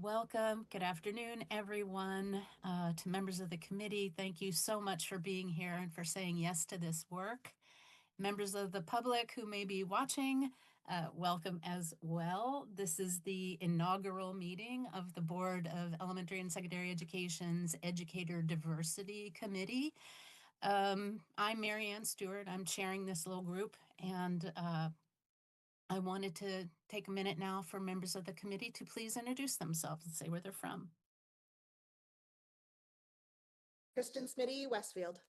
welcome. Good afternoon, everyone. To members of the committee, thank you so much for being here and for saying yes to this work. Members of the public who may be watching, welcome as well. This is the inaugural meeting of the Board of Elementary and Secondary Education's Educator Diversity Committee. I'm Marianne Stewart. I'm chairing this little group, and I wanted to take a minute now for members of the committee to please introduce themselves and say where they're from. Kristen Smitty, Westfield.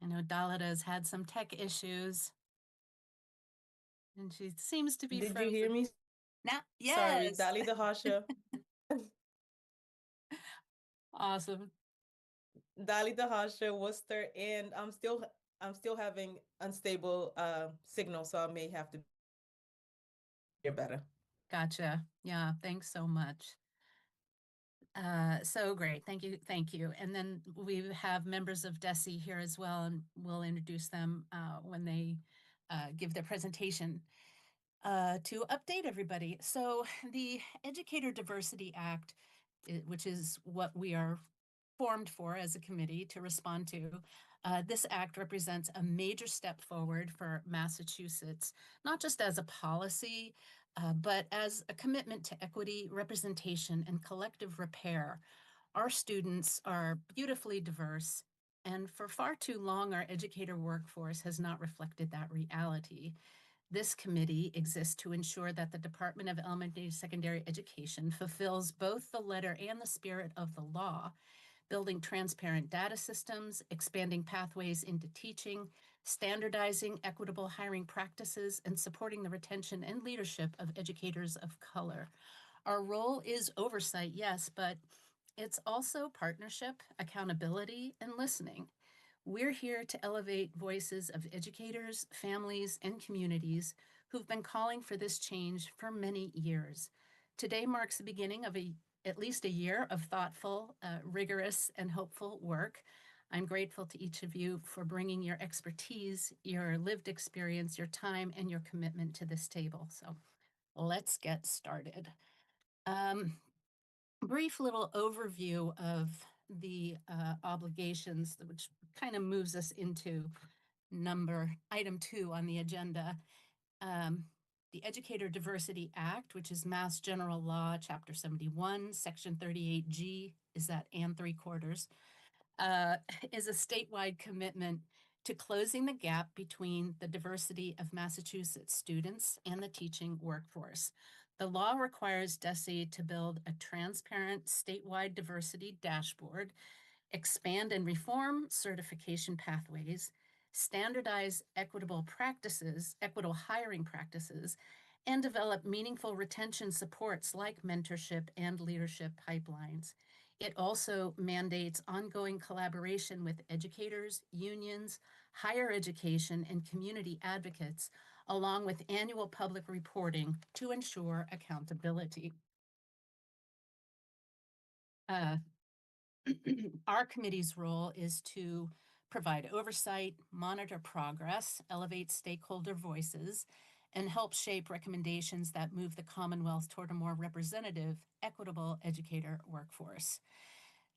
I know Dalida has had some tech issues, and she seems to be Did frozen. you hear me? Now, yes. Sorry, Dalida Hasha. Awesome. Dalida Hasha, Worcester, and I'm still having unstable signal, so I may have to hear better. Gotcha. Yeah, thanks so much. So great. Thank you. And then we have members of DESE here as well, and we'll introduce them when they give their presentation. To update everybody. So the Educator Diversity Act, which is what we are formed for as a committee to respond to, this act represents a major step forward for Massachusetts, not just as a policy, but as a commitment to equity, representation, and collective repair. Our students are beautifully diverse, and for far too long, our educator workforce has not reflected that reality. This committee exists to ensure that the Department of Elementary and Secondary Education fulfills both the letter and the spirit of the law, building transparent data systems, expanding pathways into teaching, standardizing equitable hiring practices, and supporting the retention and leadership of educators of color. Our role is oversight, yes, but it's also partnership, accountability, and listening. We're here to elevate voices of educators, families, and communities who've been calling for this change for many years. Today marks the beginning of at least a year of thoughtful, rigorous, and hopeful work. I'm grateful to each of you for bringing your expertise, your lived experience, your time, and your commitment to this table. So let's get started. Brief little overview of the obligations, which kind of moves us into item 2 on the agenda. The Educator Diversity Act, which is Mass General Law, Chapter 71, Section 38G, is that and 3/4, is a statewide commitment to closing the gap between the diversity of Massachusetts students and the teaching workforce. The law requires DESE to build a transparent statewide diversity dashboard, expand and reform certification pathways, standardize equitable hiring practices, and develop meaningful retention supports like mentorship and leadership pipelines. It also mandates ongoing collaboration with educators, unions, higher education, and community advocates, along with annual public reporting to ensure accountability. Our committee's role is to provide oversight, monitor progress, elevate stakeholder voices, and help shape recommendations that move the Commonwealth toward a more representative, equitable educator workforce.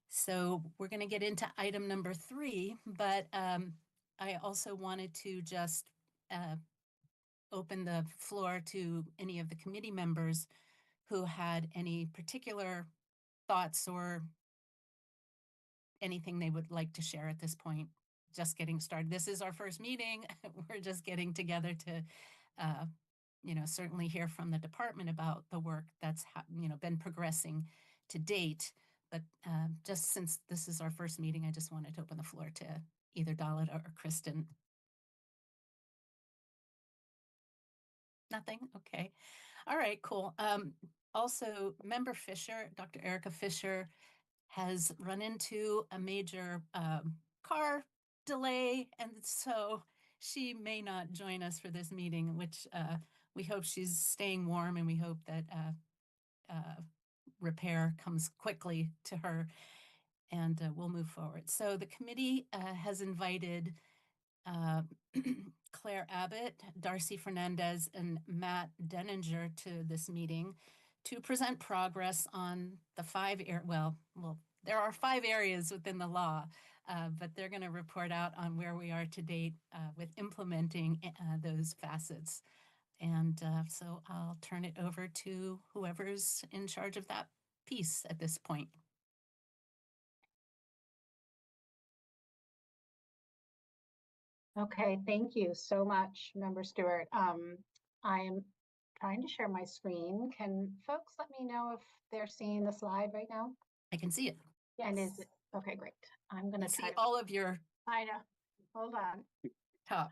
So we're going to get into item number 3, but I also wanted to just open the floor to any of the committee members who had any particular thoughts or anything they would like to share at this point. Just getting started. This is our first meeting. We're just getting together to, certainly hear from the department about the work that's, been progressing to date. But just since this is our first meeting, I just wanted to open the floor to either Dalida or Kristen. Nothing? Okay. All right, cool. Also, Member Fisher, Dr. Erica Fisher, has run into a major car delay, and so she may not join us for this meeting, which we hope she's staying warm, and we hope that repair comes quickly to her, and we'll move forward. So the committee has invited Claire Abbott, Darcy Fernandez, and Matt Denninger to this meeting to present progress on the there are 5 areas within the law, but they're going to report out on where we are to date with implementing those facets. And so I'll turn it over to whoever's in charge of that piece at this point. Okay, thank you so much, Member Stewart. I am trying to share my screen. Can folks let me know if they're seeing the slide right now? I can see it. And is it, okay, great. I'm gonna See try to, all of your I know, hold on, top.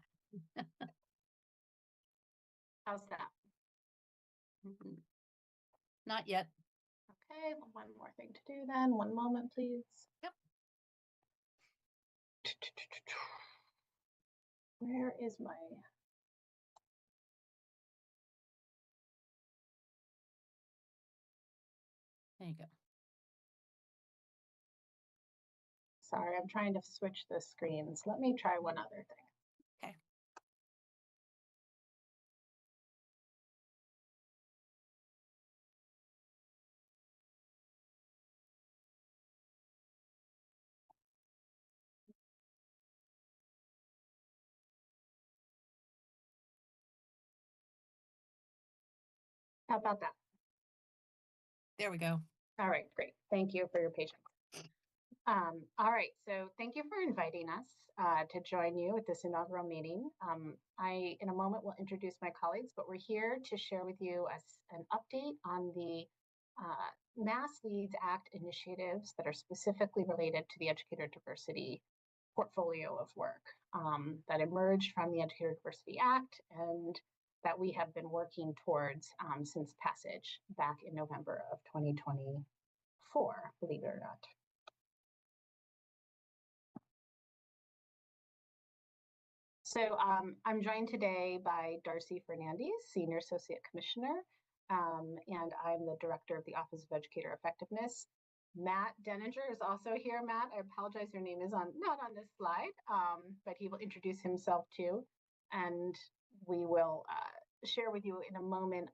how's that? Not yet. Okay, well, one more thing to do then. One moment, please. Yep. Where is my? There you go. Sorry, I'm trying to switch the screens. Let me try one other thing. Okay. How about that? There we go. All right, great. Thank you for your patience. All right, so thank you for inviting us to join you at this inaugural meeting. I, in a moment, will introduce my colleagues, but we're here to share with you an update on the Mass Leads Act initiatives that are specifically related to the Educator Diversity portfolio of work that emerged from the Educator Diversity Act and that we have been working towards since passage back in November of 2024, believe it or not. So I'm joined today by Darcy Fernandez, Senior Associate Commissioner, and I'm the Director of the Office of Educator Effectiveness. Matt Denninger is also here. Matt, I apologize, your name is not on this slide, but he will introduce himself too. And we will share with you in a moment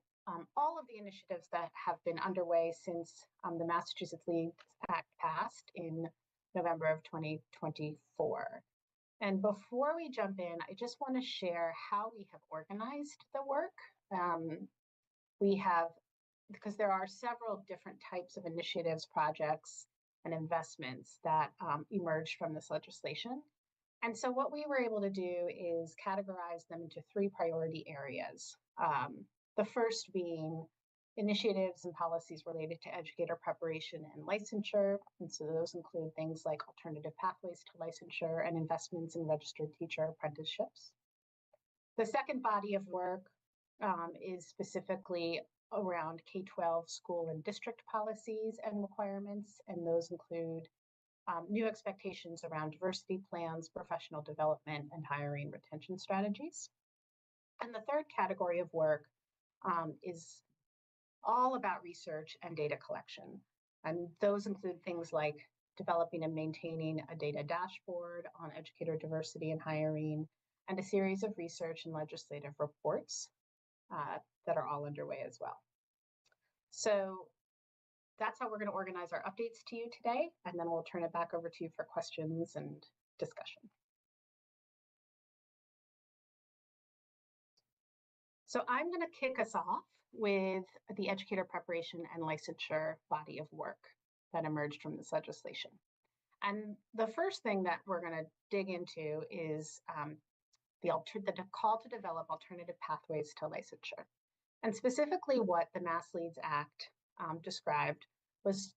all of the initiatives that have been underway since the Massachusetts Leads Act passed in November of 2024. And before we jump in, I just want to share how we have organized the work. We have, because there are several different types of initiatives, projects, and investments that emerged from this legislation. And so what we were able to do is categorize them into 3 priority areas. The first being initiatives and policies related to educator preparation and licensure. And so those include things like alternative pathways to licensure and investments in registered teacher apprenticeships. The second body of work is specifically around K-12 school and district policies and requirements, and those include new expectations around diversity plans, professional development, and hiring retention strategies. And the third category of work is all about research and data collection. And those include things like developing and maintaining a data dashboard on educator diversity and hiring, and a series of research and legislative reports that are all underway as well. So that's how we're going to organize our updates to you today, and then we'll turn it back over to you for questions and discussion. So I'm going to kick us off with the educator preparation and licensure body of work that emerged from this legislation. And the first thing that we're going to dig into is the call to develop alternative pathways to licensure. And specifically what the Mass Leads Act described was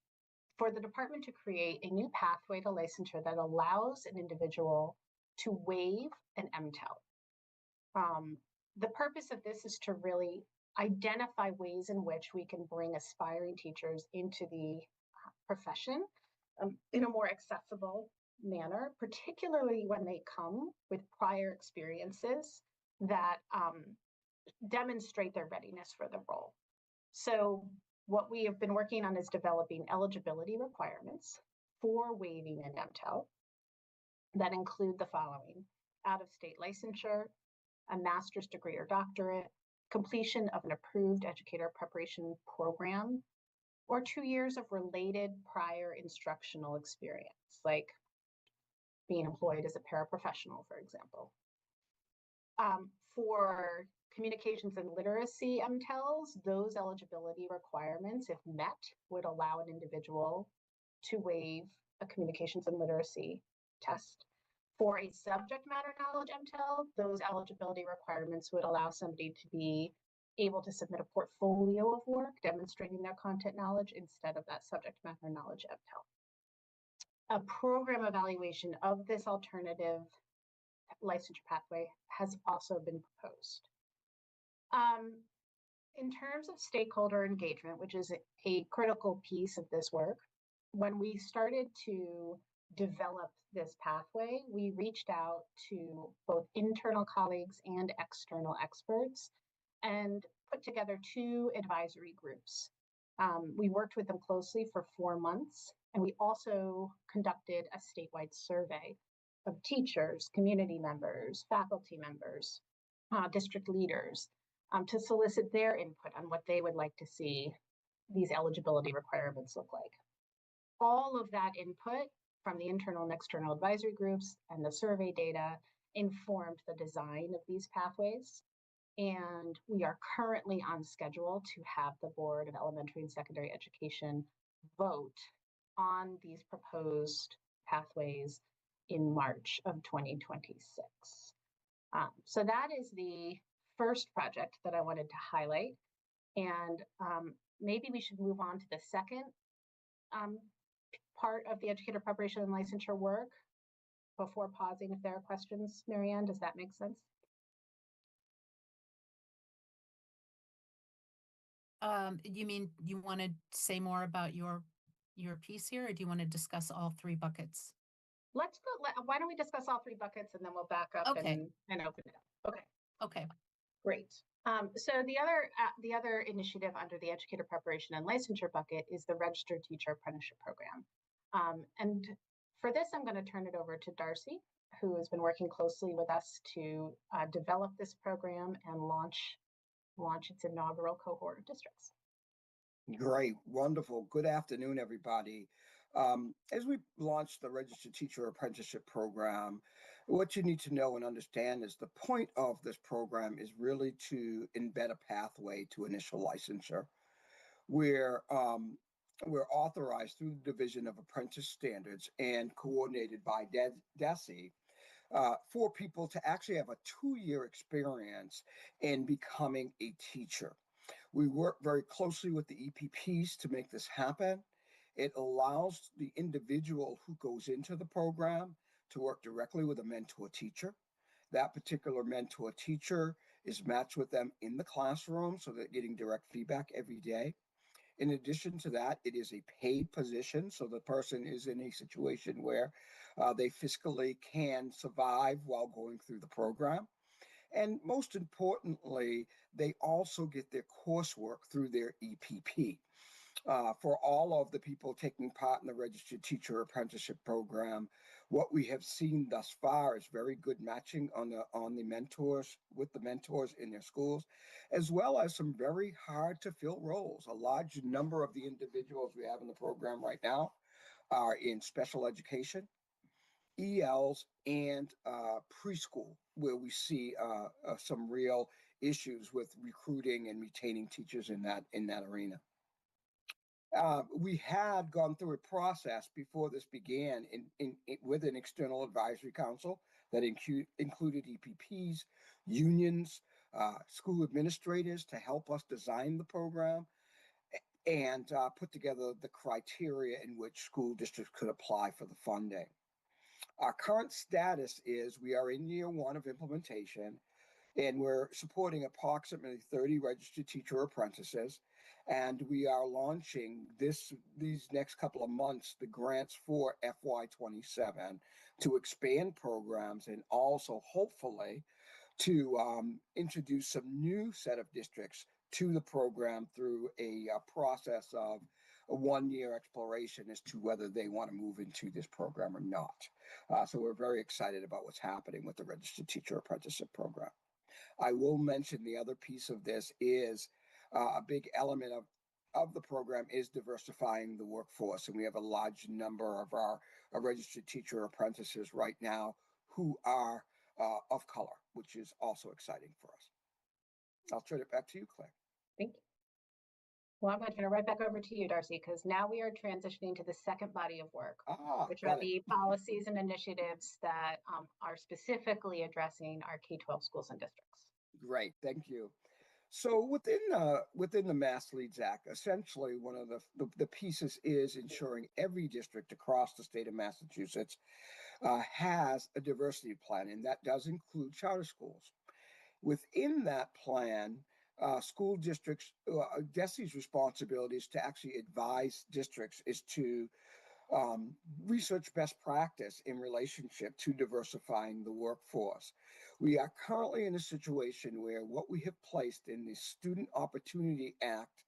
for the department to create a new pathway to licensure that allows an individual to waive an MTEL. The purpose of this is to really identify ways in which we can bring aspiring teachers into the profession in a more accessible manner, particularly when they come with prior experiences that demonstrate their readiness for the role. So what we have been working on is developing eligibility requirements for waiving an MTEL that include the following: out-of-state licensure, a master's degree or doctorate, completion of an approved educator preparation program, or 2 years of related prior instructional experience, like being employed as a paraprofessional, for example. For communications and literacy MTELs, those eligibility requirements, if met, would allow an individual to waive a communications and literacy test. For a subject matter knowledge MTEL, those eligibility requirements would allow somebody to be able to submit a portfolio of work demonstrating their content knowledge instead of that subject matter knowledge MTEL. A program evaluation of this alternative licensure pathway has also been proposed. In terms of stakeholder engagement, which is a critical piece of this work, when we started to develop this pathway, we reached out to both internal colleagues and external experts and put together 2 advisory groups. We worked with them closely for 4 months, and we also conducted a statewide survey of teachers, community members, faculty members, district leaders, to solicit their input on what they would like to see these eligibility requirements look like. All of that input from the internal and external advisory groups and the survey data informed the design of these pathways. And we are currently on schedule to have the Board of Elementary and Secondary Education vote on these proposed pathways in March of 2026. So that is the first project that I wanted to highlight. And maybe we should move on to the second part of the educator preparation and licensure work before pausing if there are questions. Marianne, does that make sense? You mean you want to say more about your piece here, or do you want to discuss all 3 buckets? Let's go. Why don't we discuss all 3 buckets and then we'll back up Okay. and open it up. Okay. Okay. Great. So the other initiative under the educator preparation and licensure bucket is the registered teacher apprenticeship program. And for this, I'm going to turn it over to Darcy, who has been working closely with us to develop this program and launch its inaugural cohort of districts. Great, wonderful. Good afternoon, everybody. As we launch the Registered Teacher Apprenticeship Program, what you need to know and understand is the point of this program is really to embed a pathway to initial licensure. We're authorized through the Division of Apprentice Standards and coordinated by DESE for people to actually have a 2-year experience in becoming a teacher. We work very closely with the EPPs to make this happen. It allows the individual who goes into the program to work directly with a mentor teacher. That particular mentor teacher is matched with them in the classroom, so they're getting direct feedback every day. In addition to that, it is a paid position, so the person is in a situation where they fiscally can survive while going through the program. And most importantly, they also get their coursework through their EPP. For all of the people taking part in the Registered Teacher Apprenticeship Program, what we have seen thus far is very good matching on the mentors, with the mentors in their schools, as well as some very hard to fill roles. A large number of the individuals we have in the program right now are in special education, ELs, and preschool, where we see some real issues with recruiting and retaining teachers in that arena. We had gone through a process before this began with an external advisory council that included EPPs, unions, school administrators to help us design the program and put together the criteria in which school districts could apply for the funding. Our current status is we are in year 1 of implementation, and we're supporting approximately 30 registered teacher apprentices. And we are launching these next couple of months, the grants for FY27 to expand programs and also hopefully to introduce some new set of districts to the program through a process of a 1-year exploration as to whether they want to move into this program or not. So we're very excited about what's happening with the Registered Teacher Apprenticeship Program. I will mention the other piece of this is a big element of the program is diversifying the workforce. And we have a large number of our registered teacher apprentices right now who are of color, which is also exciting for us. I'll turn it back to you, Claire. Thank you. Well, I'm going to turn it right back over to you, Darcy, because now we are transitioning to the second body of work, which are the policies and initiatives that are specifically addressing our K-12 schools and districts. Great, thank you. So within the Mass Leads Act, essentially one of the pieces is ensuring every district across the state of Massachusetts has a diversity plan, and that does include charter schools. Within that plan, school districts, DESE's responsibility is to actually advise districts is to research best practice in relationship to diversifying the workforce. We are currently in a situation where what we have placed in the Student Opportunity Act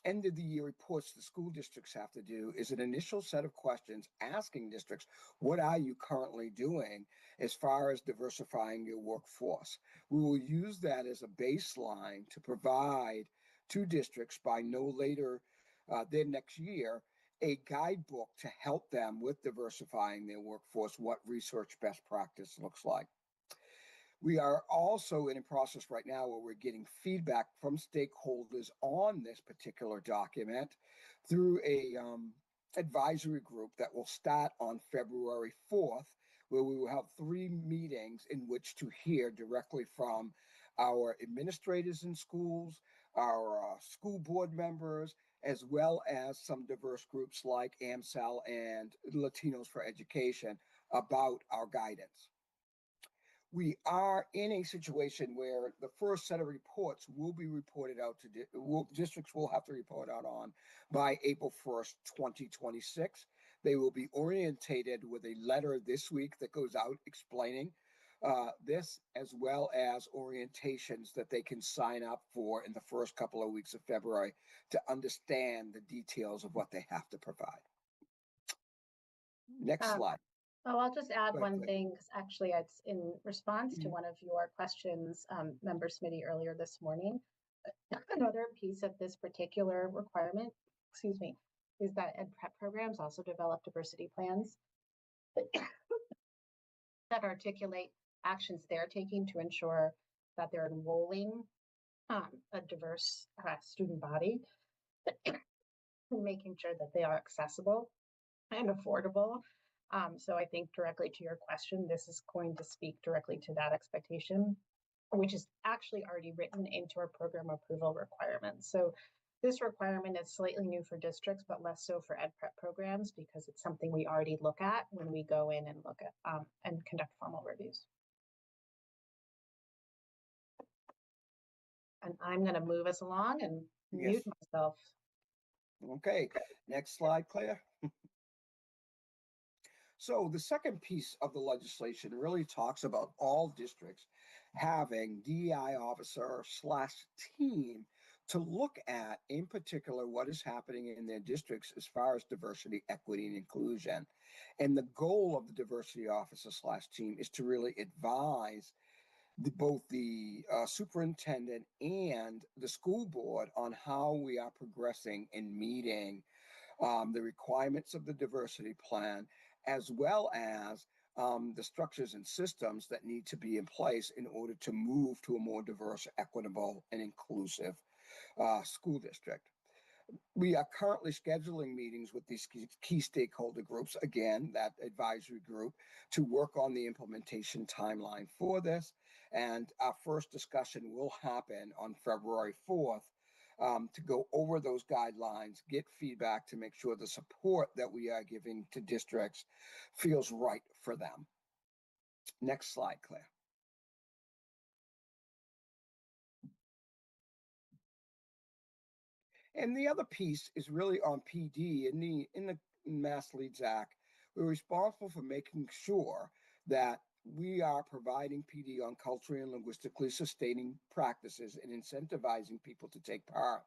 end of the year reports the school districts have to do is an initial set of questions asking districts, what are you currently doing as far as diversifying your workforce? We will use that as a baseline to provide to districts by no later than next year a guidebook to help them with diversifying their workforce, what research best practice looks like. We are also in a process right now where we're getting feedback from stakeholders on this particular document through a advisory group that will start on February 4th, where we will have 3 meetings in which to hear directly from our administrators in schools, our school board members, as well as some diverse groups like AMSAL and Latinos for Education about our guidance. We are in a situation where the first set of reports will be reported out to districts will have to report out on by April 1st, 2026. They will be orientated with a letter this week that goes out explaining this, as well as orientations that they can sign up for in the first couple of weeks of February to understand the details of what they have to provide. Next slide. Oh, I'll just add Go ahead, one Claire. thing, because actually it's in response to one of your questions, Member Smitty, earlier this morning. Another piece of this particular requirement, excuse me, is that ed prep programs also develop diversity plans that articulate actions they're taking to ensure that they're enrolling a diverse student body and making sure that they are accessible and affordable. So I think directly to your question, this is going to speak directly to that expectation, which is actually already written into our program approval requirements. So this requirement is slightly new for districts, but less so for ed prep programs, because it's something we already look at when we go in and look at and conduct formal reviews. And I'm going to move us along and mute myself. Okay, next slide, Claire. So the second piece of the legislation really talks about all districts having DEI officer / team to look at, in particular, what is happening in their districts as far as diversity, equity, and inclusion. And the goal of the diversity officer / team is to really advise both the superintendent and the school board on how we are progressing in meeting the requirements of the diversity plan, as well as the structures and systems that need to be in place in order to move to a more diverse, equitable, and inclusive school district. We are currently scheduling meetings with these key stakeholder groups, again, that advisory group, to work on the implementation timeline for this. And our first discussion will happen on February 4th to go over those guidelines, get feedback to make sure the support that we are giving to districts feels right for them. Next slide, Claire. And the other piece is really on PD. In the Mass Leads Act, we're responsible for making sure that we are providing PD on culturally and linguistically sustaining practices and incentivizing people to take part.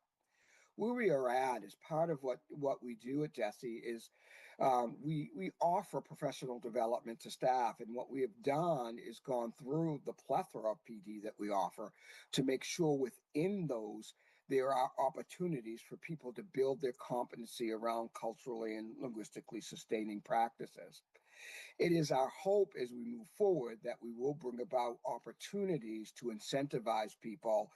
where we are at is part of what we do at DESE is we offer professional development to staff. And what we have done is gone through the plethora of PD that we offer to make sure within those there are opportunities for people to build their competency around culturally and linguistically sustaining practices. It is our hope as we move forward that we will bring about opportunities to incentivize people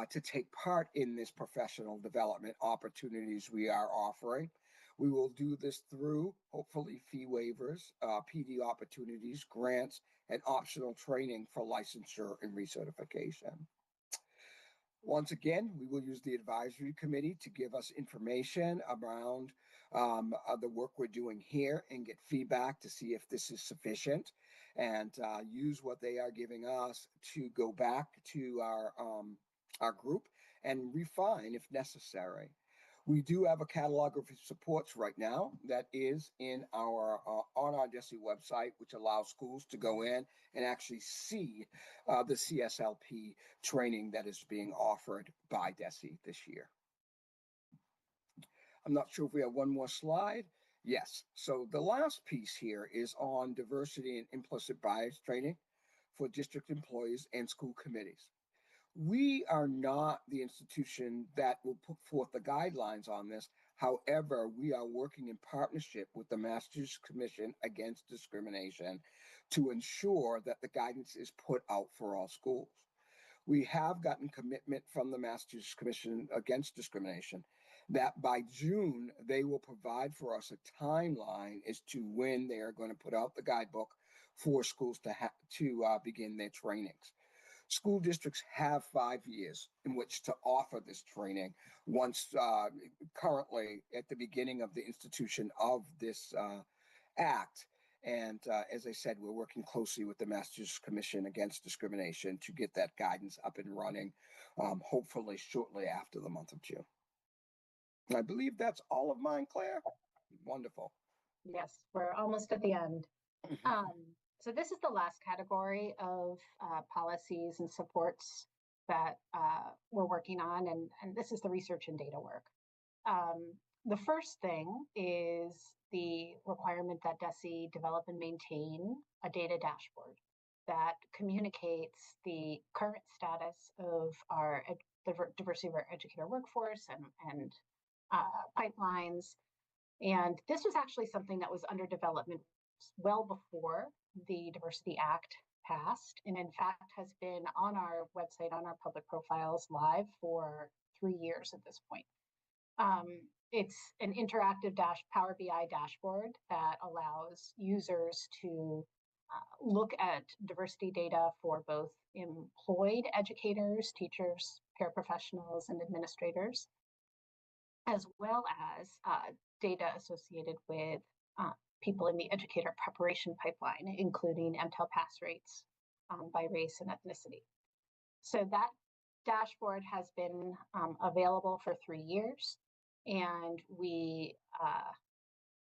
to take part in this professional development opportunities we are offering. We will do this through, hopefully, fee waivers, PD opportunities, grants, and optional training for licensure and recertification. Once again, we will use the advisory committee to give us information around the work we're doing here and get feedback to see if this is sufficient, and use what they are giving us to go back to our group and refine if necessary. We do have a catalog of supports right now that is in our on our DESE website, which allows schools to go in and actually see the CSLP training that is being offered by DESE this year. I'm not sure if we have one more slide. Yes. So the last piece here is on diversity and implicit bias training for district employees and school committees. We are not the institution that will put forth the guidelines on this. However, we are working in partnership with the Massachusetts Commission Against Discrimination to ensure that the guidance is put out for all schools. We have gotten commitment from the Massachusetts Commission Against Discrimination that by June, they will provide for us a timeline as to when they are going to put out the guidebook for schools to begin their trainings. School districts have 5 years in which to offer this training once currently at the beginning of the institution of this act. And as I said, we're working closely with the Massachusetts Commission Against Discrimination to get that guidance up and running, hopefully shortly after the month of June. I believe that's all of mine, Claire. Wonderful. Yes, we're almost at the end. So this is the last category of policies and supports that we're working on, and this is the research and data work. The first thing is the requirement that DESE develop and maintain a data dashboard that communicates the current status of our diversity of our educator workforce and pipelines. And this was actually something that was under development well before the Diversity Act passed, and in fact has been on our website, on our public profiles live for 3 years at this point. It's an interactive Power BI dashboard that allows users to look at diversity data for both employed educators, teachers, paraprofessionals, and administrators, as well as data associated with people in the educator preparation pipeline, including MTEL pass rates by race and ethnicity. So that dashboard has been available for 3 years, and we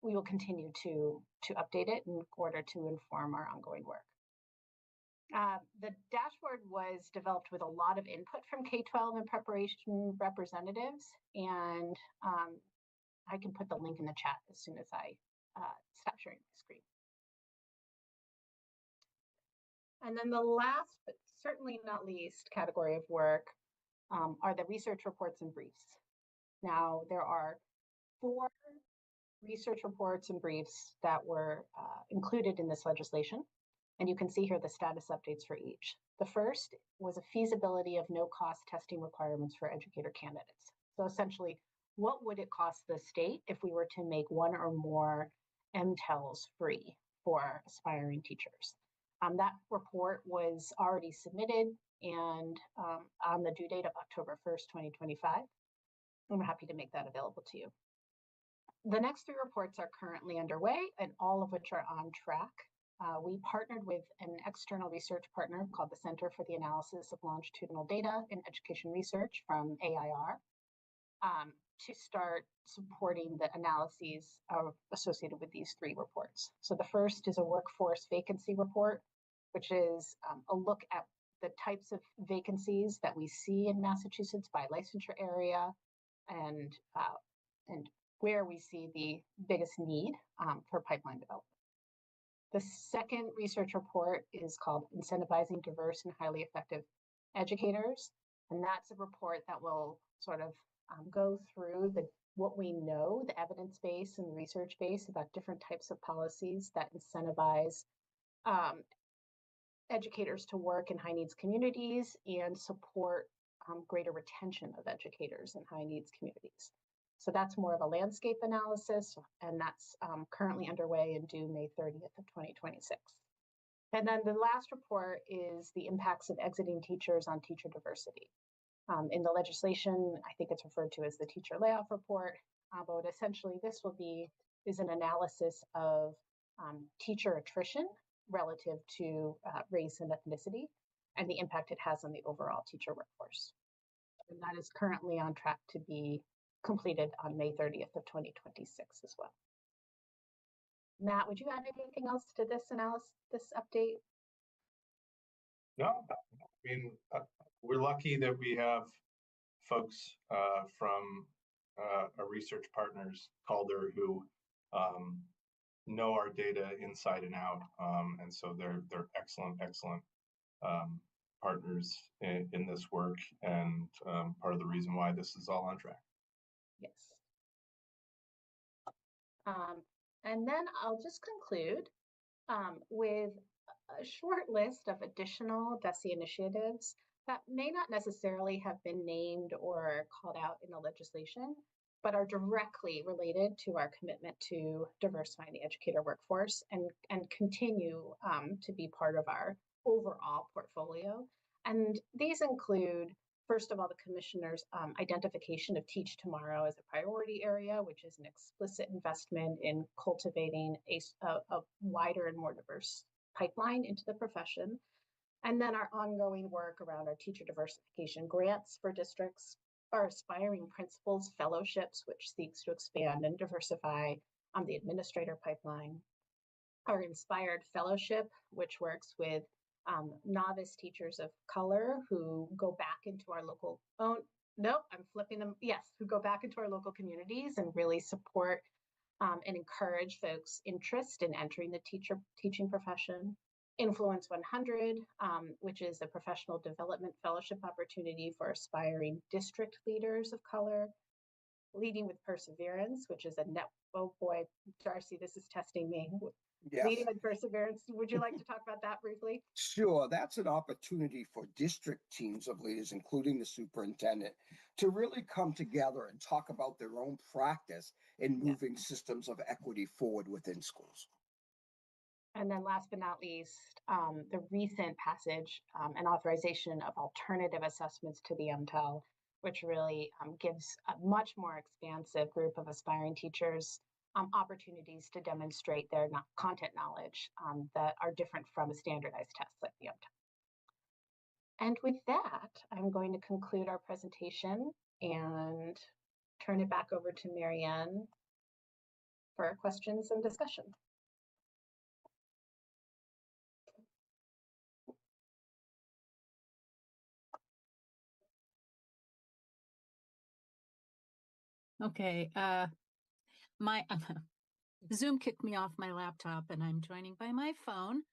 will continue to update it in order to inform our ongoing work. The dashboard was developed with a lot of input from K-12 and preparation representatives, and I can put the link in the chat as soon as I stop sharing my screen. And then the last, but certainly not least, category of work are the research reports and briefs. Now, there are 4 research reports and briefs that were included in this legislation, and you can see here the status updates for each. The first was a feasibility of no-cost testing requirements for educator candidates. So essentially, what would it cost the state if we were to make 1 or more MTELs free for aspiring teachers? That report was already submitted and on the due date of October 1st, 2025. I'm happy to make that available to you. The next 3 reports are currently underway, and all of which are on track. We partnered with an external research partner called the Center for the Analysis of Longitudinal Data in Education Research from AIR to start supporting the analyses associated with these 3 reports. So the first is a workforce vacancy report, which is a look at the types of vacancies that we see in Massachusetts by licensure area, and where we see the biggest need for pipeline development. The second research report is called Incentivizing Diverse and Highly Effective Educators. And that's a report that will sort of go through what we know, the evidence base and the research base about different types of policies that incentivize educators to work in high needs communities and support greater retention of educators in high needs communities. So that's more of a landscape analysis, and that's currently underway and due May 30th of 2026. And then the last report is the impacts of exiting teachers on teacher diversity. In the legislation, I think it's referred to as the teacher layoff report, but essentially this is an analysis of teacher attrition relative to race and ethnicity and the impact it has on the overall teacher workforce. And that is currently on track to be completed on May 30th of 2026 as well. Matt, would you add anything else to this analysis, this update? No, I mean, we're lucky that we have folks from our research partners, Calder, who know our data inside and out, and so they're excellent partners in this work, and part of the reason why this is all on track. Yes. And then I'll just conclude with a short list of additional DESE initiatives that may not necessarily have been named or called out in the legislation, but are directly related to our commitment to diversifying the educator workforce and continue to be part of our overall portfolio. And these include, first of all, the Commissioner's identification of Teach Tomorrow as a priority area, which is an explicit investment in cultivating a wider and more diverse pipeline into the profession. And then our ongoing work around our teacher diversification grants for districts, our Aspiring Principals Fellowships, which seeks to expand and diversify the administrator pipeline, our Inspired Fellowship, which works with novice teachers of color who go back into our local, who go back into our local communities and really support and encourage folks' interest in entering the teaching profession. Influence 100, which is a professional development fellowship opportunity for aspiring district leaders of color. Leading with Perseverance, which is oh boy, Darcy, this is testing me. Yes. Leading with Perseverance. Would you like to talk about that briefly? Sure. That's an opportunity for district teams of leaders, including the superintendent, to really come together and talk about their own practice in moving systems of equity forward within schools. And then last but not least, the recent passage and authorization of alternative assessments to the MTEL, which really gives a much more expansive group of aspiring teachers opportunities to demonstrate their content knowledge that are different from a standardized test like the MTEL. And with that, I'm going to conclude our presentation and turn it back over to Marianne for questions and discussion. Okay, my Zoom kicked me off my laptop and I'm joining by my phone.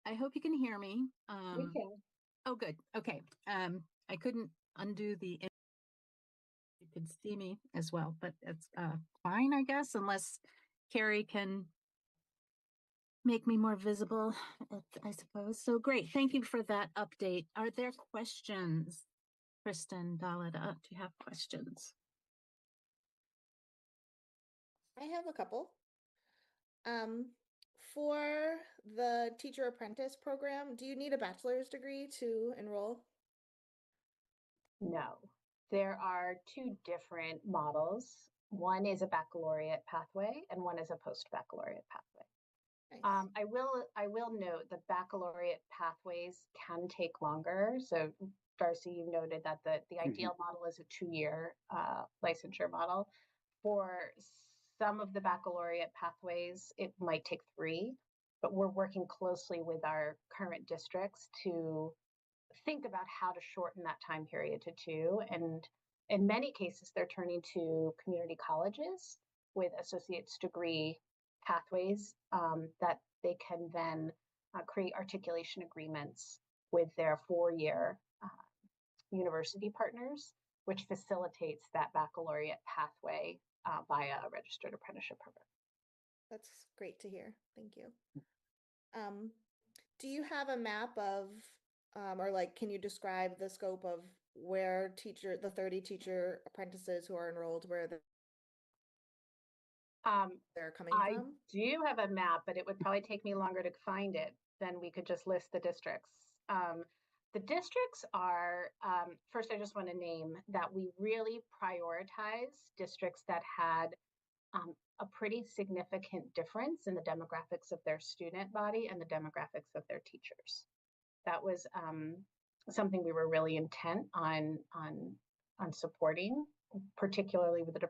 I hope you can hear me. We can. Oh, good. Okay. I couldn't undo the. You could see me as well, but it's fine, I guess, unless Carrie can make me more visible, I suppose. So great. Thank you for that update. Are there questions? Kristen, Dalida, do you have questions? I have a couple. For the teacher apprentice program, do you need a bachelor's degree to enroll? No, there are two different models. One is a baccalaureate pathway and one is a post-baccalaureate pathway. Nice. I will note the baccalaureate pathways can take longer. So Darcy, you noted that the ideal model is a 2-year licensure model. For some of the baccalaureate pathways, it might take 3, but we're working closely with our current districts to think about how to shorten that time period to 2. And In many cases, they're turning to community colleges with associate's degree pathways that they can then create articulation agreements with their 4-year university partners, which facilitates that baccalaureate pathway via a registered apprenticeship program. That's great to hear. Thank you. Do you have a map of, or like, can you describe the scope of where the 30 teacher apprentices who are enrolled, where they're coming I from? do have a map, but it would probably take me longer to find it than we could just list the districts. The districts are, first, I just want to name that we really prioritize districts that had a pretty significant difference in the demographics of their student body and the demographics of their teachers. That was something we were really intent on supporting, particularly with a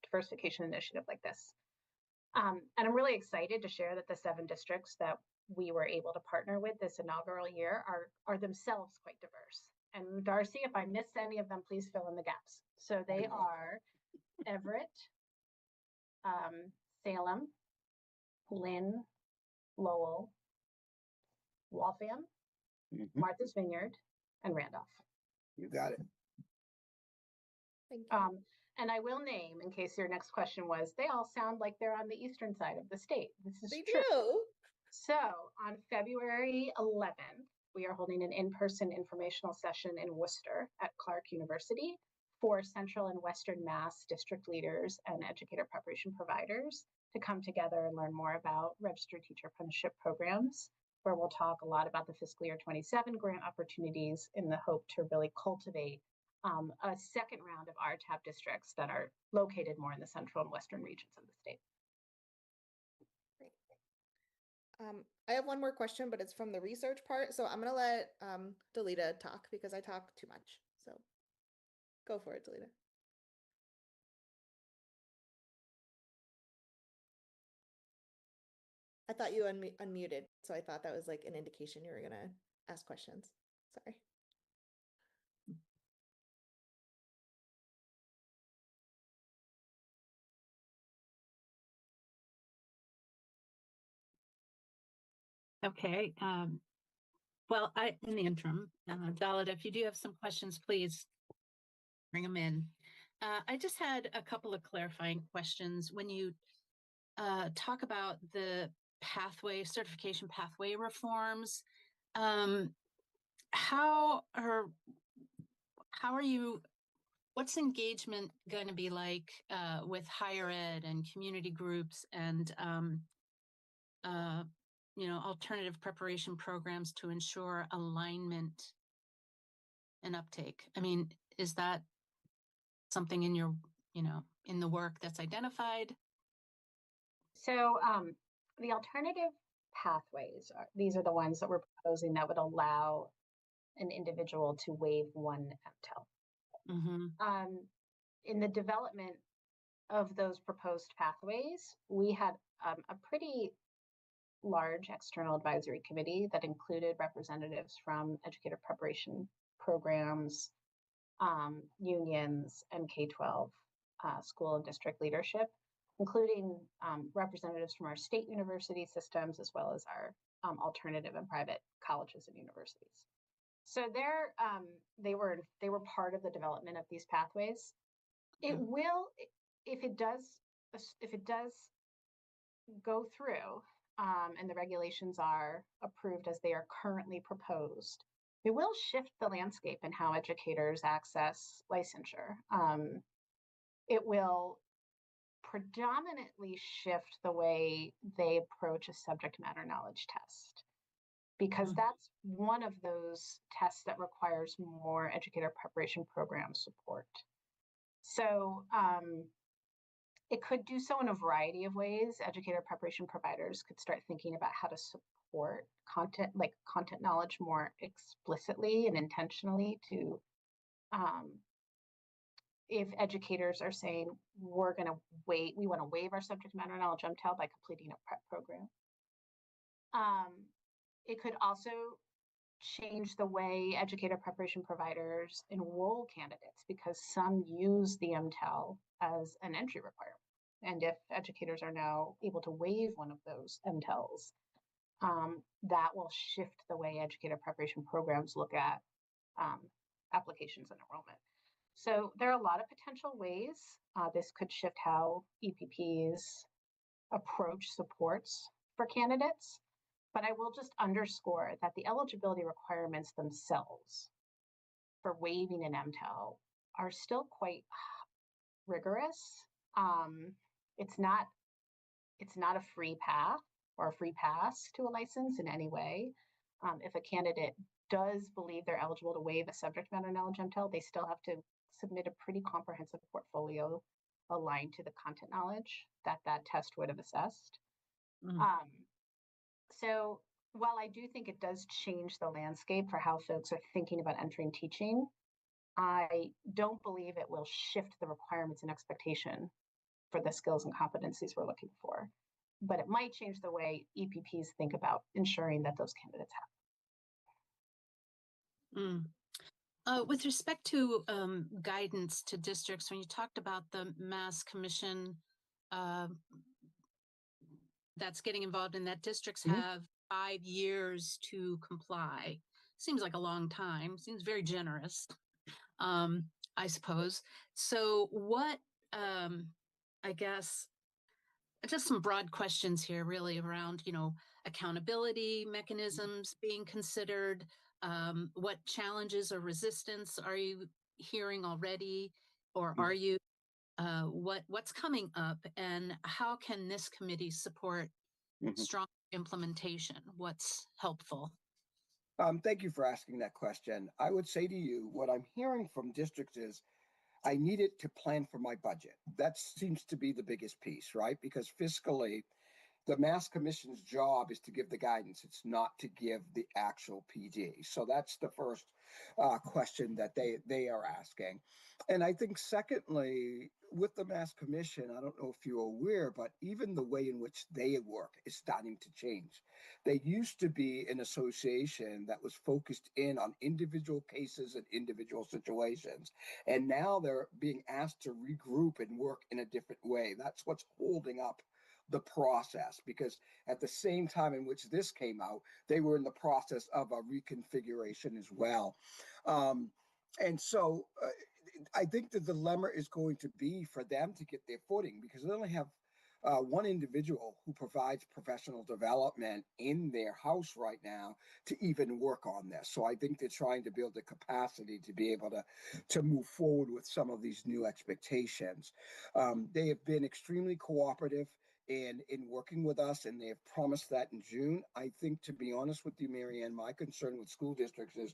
diversification initiative like this. And I'm really excited to share that the 7 districts that we were able to partner with this inaugural year are themselves quite diverse. And Darcy, if I missed any of them, please fill in the gaps. So they are Everett, Salem, Lynn, Lowell, Waltham, Martha's Vineyard, and Randolph. You got it. Thank you. And I will name, in case your next question was, they all sound like they're on the eastern side of the state. This is They true. do. So on February 11th, we are holding an in-person informational session in Worcester at Clark University for Central and Western Mass district leaders and educator preparation providers to come together and learn more about registered teacher apprenticeship programs, where we'll talk a lot about the fiscal year 27 grant opportunities in the hope to really cultivate a second round of RTAP districts that are located more in the central and western regions of the state. Great. I have one more question, but it's from the research part. So I'm going to let Delita talk because I talk too much. So go for it, Delita. I thought you unmuted, so I thought that was like an indication you were going to ask questions. Sorry. Okay. Well, in the interim, Dalit, if you do have some questions, please bring them in. I just had a couple of clarifying questions. When you talk about the certification pathway reforms, what's engagement going to be like with higher ed and community groups and alternative preparation programs to ensure alignment and uptake? I mean, is that something in your, in the work that's identified? So the alternative pathways, these are the ones that we're proposing that would allow an individual to waive one MTEL. Mm-hmm. In the development of those proposed pathways, we had a pretty large external advisory committee that included representatives from educator preparation programs, unions, and K-12 school and district leadership, including representatives from our state university systems, as well as our alternative and private colleges and universities. So they were part of the development of these pathways. It will, if it does go through, and the regulations are approved as they are currently proposed, it will shift the landscape in how educators access licensure. It will predominantly shift the way they approach a subject matter knowledge test, because that's one of those tests that requires more educator preparation program support. So it could do so in a variety of ways. Educator preparation providers could start thinking about how to support content knowledge more explicitly and intentionally to, if educators are saying, we want to waive our subject matter knowledge MTEL by completing a prep program. It could also change the way educator preparation providers enroll candidates because some use the MTEL as an entry requirement. And if educators are now able to waive one of those MTELs, that will shift the way educator preparation programs look at applications and enrollment. So there are a lot of potential ways this could shift how EPPs approach supports for candidates. But I will just underscore that the eligibility requirements themselves for waiving an MTEL are still quite rigorous. It's not a free path or a free pass to a license in any way. If a candidate does believe they're eligible to waive a subject matter knowledge MTEL, they still have to submit a pretty comprehensive portfolio aligned to the content knowledge that that test would have assessed. So while I do think it does change the landscape for how folks are thinking about entering teaching, I don't believe it will shift the requirements and expectation for the skills and competencies we're looking for. But it might change the way EPPs think about ensuring that those candidates have. With respect to guidance to districts, when you talked about the Mass Commission that's getting involved in that, districts have 5 years to comply. Seems like a long time, seems very generous, I suppose. So what, I guess, just some broad questions here really around, accountability mechanisms being considered. What challenges or resistance are you hearing already, or are you? What's coming up, and how can this committee support strong implementation? What's helpful? Thank you for asking that question. I would say to you, what I'm hearing from districts is, I needed to plan for my budget. That seems to be the biggest piece, right? Because fiscally, the Mass Commission's job is to give the guidance. It's not to give the actual PD. So that's the first question that they are asking. And I think secondly, with the Mass Commission, I don't know if you're aware, but even the way in which they work is starting to change. They used to be an association that was focused in on individual cases and individual situations. And now they're being asked to regroup and work in a different way. That's what's holding up the process, because at the same time in which this came out, they were in the process of a reconfiguration as well. And so I think the dilemma is going to be for them to get their footing, because they only have one individual who provides professional development in their house right now to even work on this. So I think they're trying to build the capacity to be able to move forward with some of these new expectations. They have been extremely cooperative in working with us, and they have promised that in June. I think, to be honest with you, Marianne, my concern with school districts is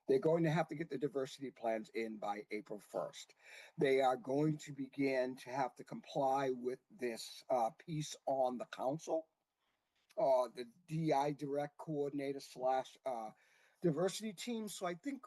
they're going to have to get the diversity plans in by April 1st. They are going to begin to have to comply with this piece on the council, the DI direct coordinator / diversity team. So I think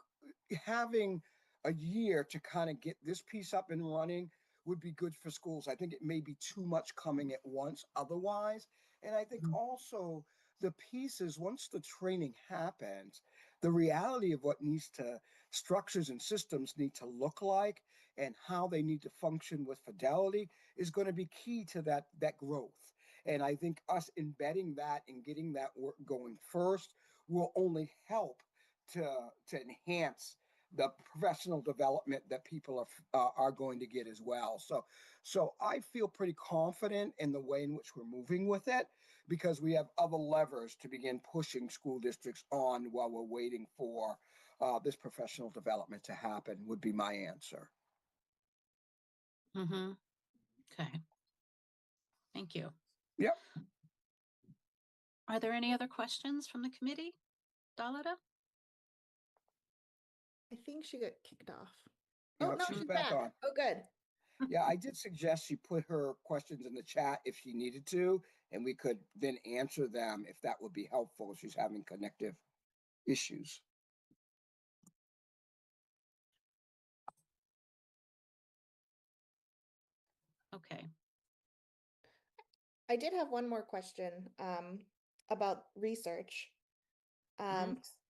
having a year to kind of get this piece up and running would be good for schools. I think it may be too much coming at once otherwise. And I think also the pieces, once the training happens, the reality of what needs to structures and systems need to look like and how they need to function with fidelity is going to be key to that growth. And I think us embedding that and getting that work going first will only help to enhance the professional development that people are going to get as well. So I feel pretty confident in the way in which we're moving with it, because we have other levers to begin pushing school districts on while we're waiting for this professional development to happen, would be my answer. Okay. Thank you. Yep. Are there any other questions from the committee? Dalida? I think she got kicked off. No, Oh, no, she's she's back on. Oh, good. Yeah, I did suggest she put her questions in the chat if she needed to, and we could then answer them if that would be helpful if she's having connective issues. Okay. I did have one more question about research.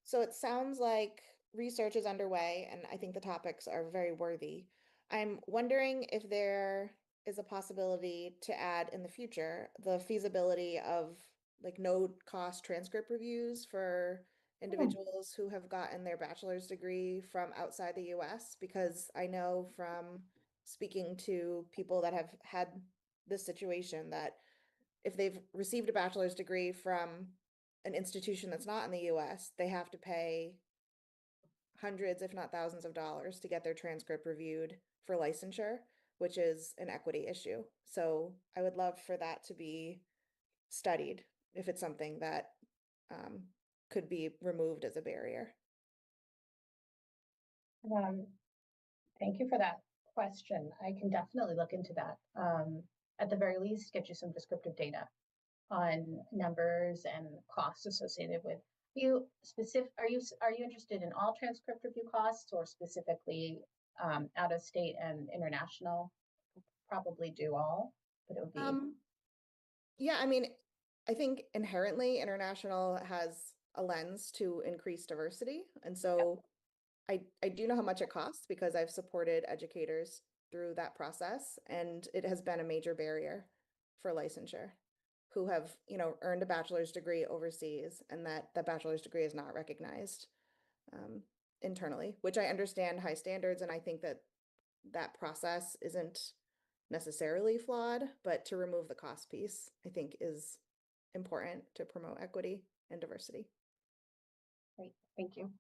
So it sounds like research is underway, and I think the topics are very worthy. I'm wondering if there is a possibility to add in the future the feasibility of like no cost transcript reviews for individuals who have gotten their bachelor's degree from outside the US, because I know from speaking to people that have had this situation that if they've received a bachelor's degree from an institution that's not in the US, they have to pay hundreds, if not thousands of dollars to get their transcript reviewed for licensure, which is an equity issue. So I would love for that to be studied if it's something that could be removed as a barrier. Thank you for that question. I can definitely look into that. At the very least, get you some descriptive data on numbers and costs associated with. Are you interested in all transcript review costs, or specifically out of state and international? Probably do all, but it would be. Yeah, I mean, I think inherently international has a lens to increase diversity. And so I do know how much it costs because I've supported educators through that process, and it has been a major barrier for licensure, who have, you know, earned a bachelor's degree overseas, and that bachelor's degree is not recognized internally, which I understand high standards, and I think that that process isn't necessarily flawed, but to remove the cost piece, I think is important to promote equity and diversity. Great, thank you.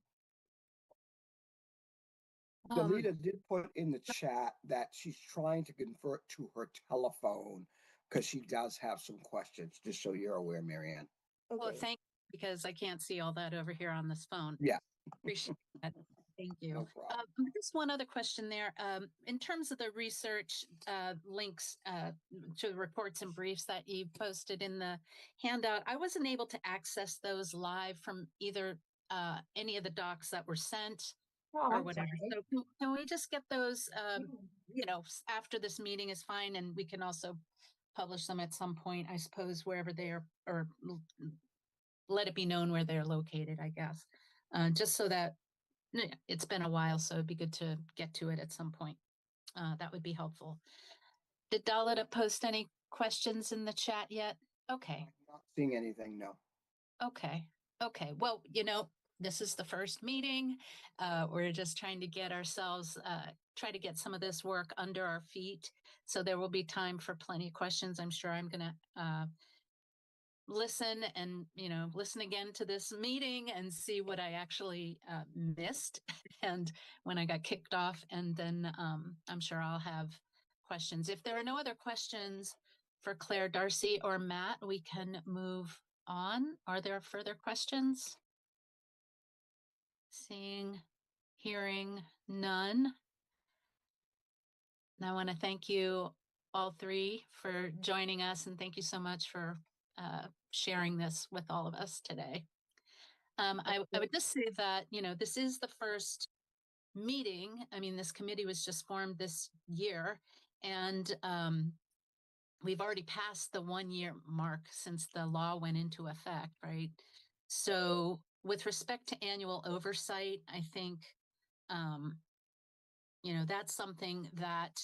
Dalita did put in the chat that she's trying to convert to her telephone because she does have some questions, just so you're aware, Marianne. Okay. Well, thank you, because I can't see all that over here on this phone. Yeah. Appreciate that. Thank you. No problem. Just one other question there. In terms of the research links to the reports and briefs that you posted in the handout, I wasn't able to access those live from either any of the docs that were sent or whatever. So can we just get those, you know, after this meeting is fine, and we can also publish them at some point, I suppose, wherever they are, or let it be known where they're located, I guess, just so that it's been a while, so it'd be good to get to it at some point. That would be helpful. Did Dalita post any questions in the chat yet? Okay. I'm not seeing anything, no. Okay. Okay. Well, you know, this is the first meeting. We're just trying to get ourselves, try to get some of this work under our feet. So there will be time for plenty of questions. I'm sure I'm going to listen and, you know, listen again to this meeting and see what I actually missed and when I got kicked off. And then I'm sure I'll have questions. If there are no other questions for Claire, Darcy, or Matt, we can move on. Are there further questions? Seeing, hearing none. And I want to thank you all three for joining us, and thank you so much for sharing this with all of us today. I would just say that, you know, this is the first meeting. I mean, this committee was just formed this year, and we've already passed the 1-year mark since the law went into effect, right? So with respect to annual oversight, I think, you know, that's something that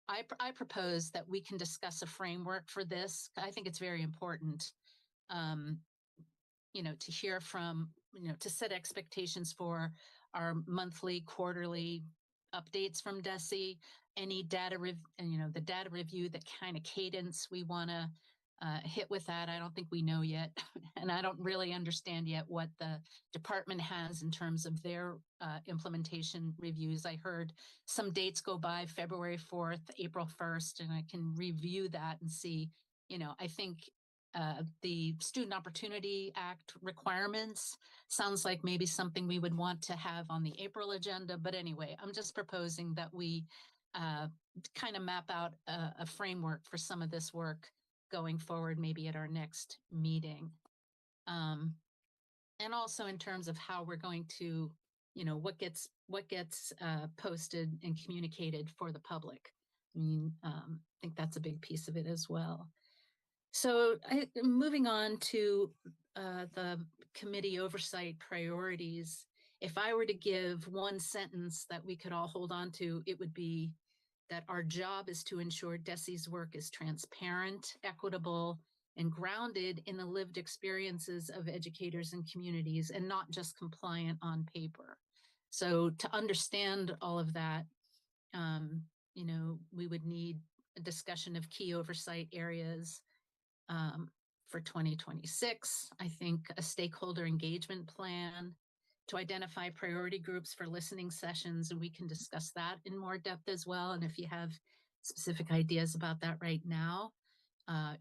I propose that we can discuss a framework for this. I think it's very important, you know, to hear from, you know, to set expectations for our monthly, quarterly updates from DESE, any data, and, you know, the data review, the kind of cadence we want to hit with that. I don't think we know yet. And I don't really understand yet what the department has in terms of their implementation reviews. I heard some dates go by, February 4th, April 1st, and I can review that and see, you know, I think the Student Opportunity Act requirements sounds like maybe something we would want to have on the April agenda. But anyway, I'm just proposing that we kind of map out a framework for some of this work going forward, maybe at our next meeting. And also in terms of how we're going to, you know, what gets posted and communicated for the public. I mean, I think that's a big piece of it as well. So moving on to the committee oversight priorities, if I were to give one sentence that we could all hold on to, it would be that our job is to ensure DESE's work is transparent, equitable, and grounded in the lived experiences of educators and communities, and not just compliant on paper. So to understand all of that, you know, we would need a discussion of key oversight areas for 2026. I think a stakeholder engagement plan to identify priority groups for listening sessions, and we can discuss that in more depth as well. And if you have specific ideas about that right now,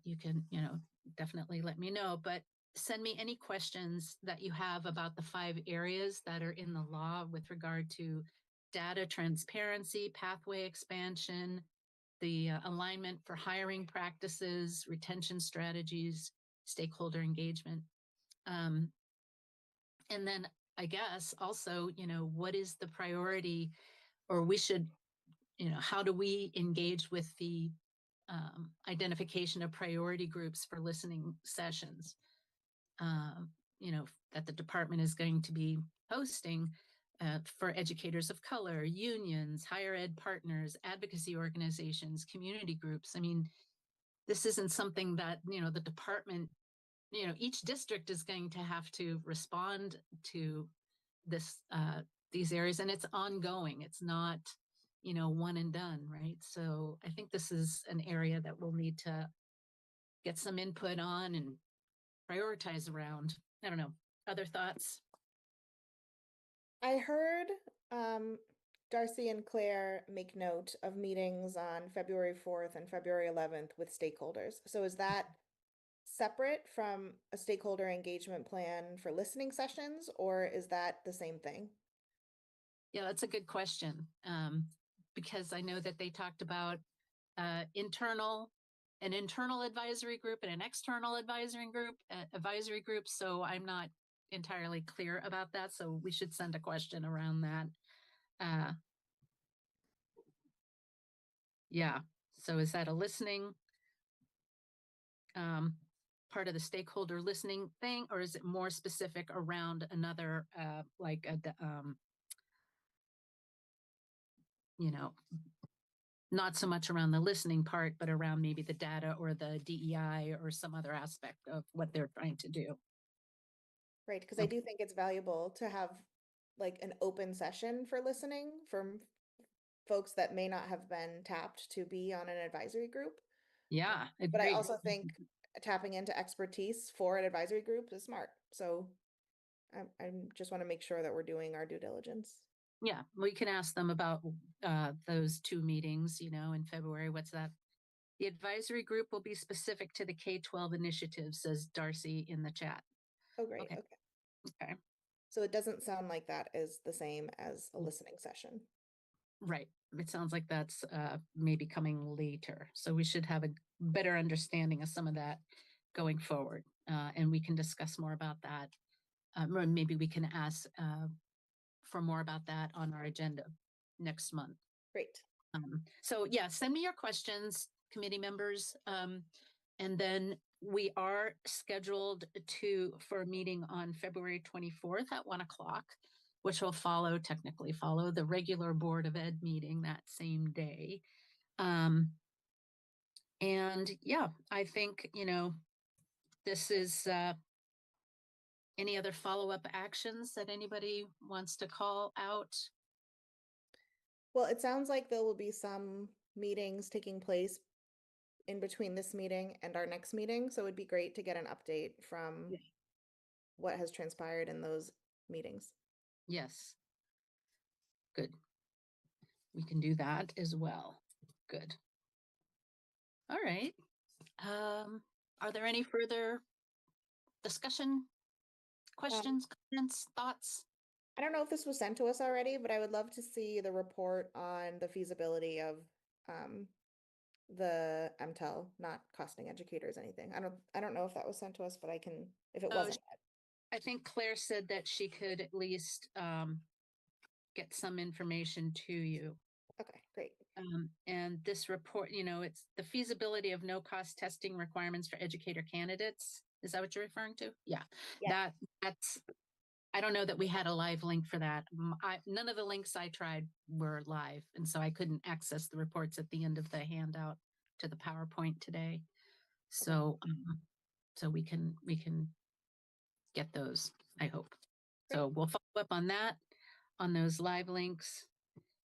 you can, you know, definitely let me know. But send me any questions that you have about the 5 areas that are in the law with regard to data transparency, pathway expansion, the alignment for hiring practices, retention strategies, stakeholder engagement. And then I guess also, you know, what is the priority, or we should, you know, how do we engage with the identification of priority groups for listening sessions, you know, that the department is going to be hosting for educators of color, unions, higher ed partners, advocacy organizations, community groups. I mean, this isn't something that, you know, the department, you know, each district is going to have to respond to this, these areas, and it's ongoing. It's not, you know, one and done, right? So I think this is an area that we'll need to get some input on and prioritize around. I don't know. Other thoughts? I heard Darcy and Claire make note of meetings on February 4th and February 11th with stakeholders. So is that separate from a stakeholder engagement plan for listening sessions, or is that the same thing? Yeah, that's a good question. Because I know that they talked about an internal advisory group and an external advisory group. So I'm not entirely clear about that. So we should send a question around that. Yeah. So is that a listening part of the stakeholder listening thing, or is it more specific around another like a you know, not so much around the listening part, but around maybe the data or the DEI or some other aspect of what they're trying to do? Right, because I do think it's valuable to have like an open session for listening from folks that may not have been tapped to be on an advisory group. Yeah, But I agreed. also think tapping into expertise for an advisory group is smart. So I just want to make sure that we're doing our due diligence. Yeah, we can ask them about those 2 meetings, you know, in February. What's that? The advisory group will be specific to the K-12 initiative, says Darcy in the chat. Oh, great. Okay. Okay. So it doesn't sound like that is the same as a listening session. Right. It sounds like that's maybe coming later. So we should have a better understanding of some of that going forward. And we can discuss more about that. Or maybe we can ask for more about that on our agenda next month. Great. So yeah, send me your questions, committee members. And then we are scheduled for a meeting on February 24th at 1 o'clock, which will technically follow the regular Board of Ed meeting that same day. And yeah, I think, you know, this is, any other follow-up actions that anybody wants to call out? Well, it sounds like there will be some meetings taking place in between this meeting and our next meeting. So it'd be great to get an update from what has transpired in those meetings. Yes. Good. We can do that as well. Good. All right. Are there any further discussion, questions, comments, thoughts? I don't know if this was sent to us already, but I would love to see the report on the feasibility of the MTEL not costing educators anything. I don't know if that was sent to us, but I can, if it wasn't. I think Claire said that she could at least get some information to you. Okay, great. And this report, you know, it's the feasibility of no-cost testing requirements for educator candidates. Is that what you're referring to? Yeah, Yeah. that's, I don't know that we had a live link for that. None of the links I tried were live, and so I couldn't access the reports at the end of the handout to the PowerPoint today. So, so we can get those, I hope. So we'll follow up on that, on those live links,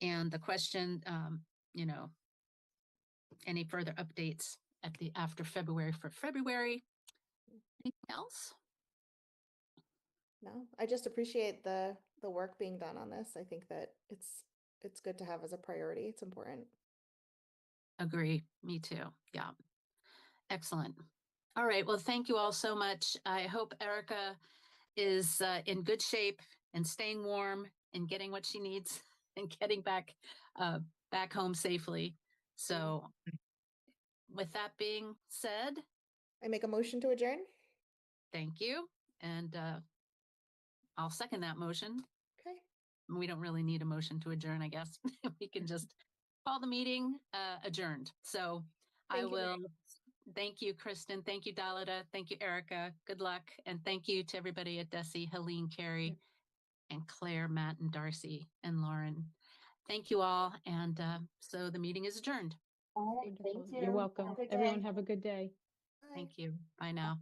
and the question, you know, any further updates at the after February for February. Anything else? No, I just appreciate the work being done on this. I think that it's good to have as a priority. It's important. Agree. Me too. Yeah. Excellent. All right. Well, thank you all so much. I hope Erica is in good shape and staying warm and getting what she needs and getting back home safely. So with that being said, I make a motion to adjourn. thank you. And I'll second that motion. Okay. We don't really need a motion to adjourn, I guess. We can just call the meeting adjourned. So Thank I you, will thank you, Kristen. Thank you, Dalida. Thank you, Erica. Good luck. And thank you to everybody at DESE, Helene, Carrie, and Claire, Matt, and Darcy, and Lauren. Thank you all. And so the meeting is adjourned. All right, thank Wonderful. you. You're welcome. Have a good Everyone day. have a good day. Bye. Thank you. Bye now.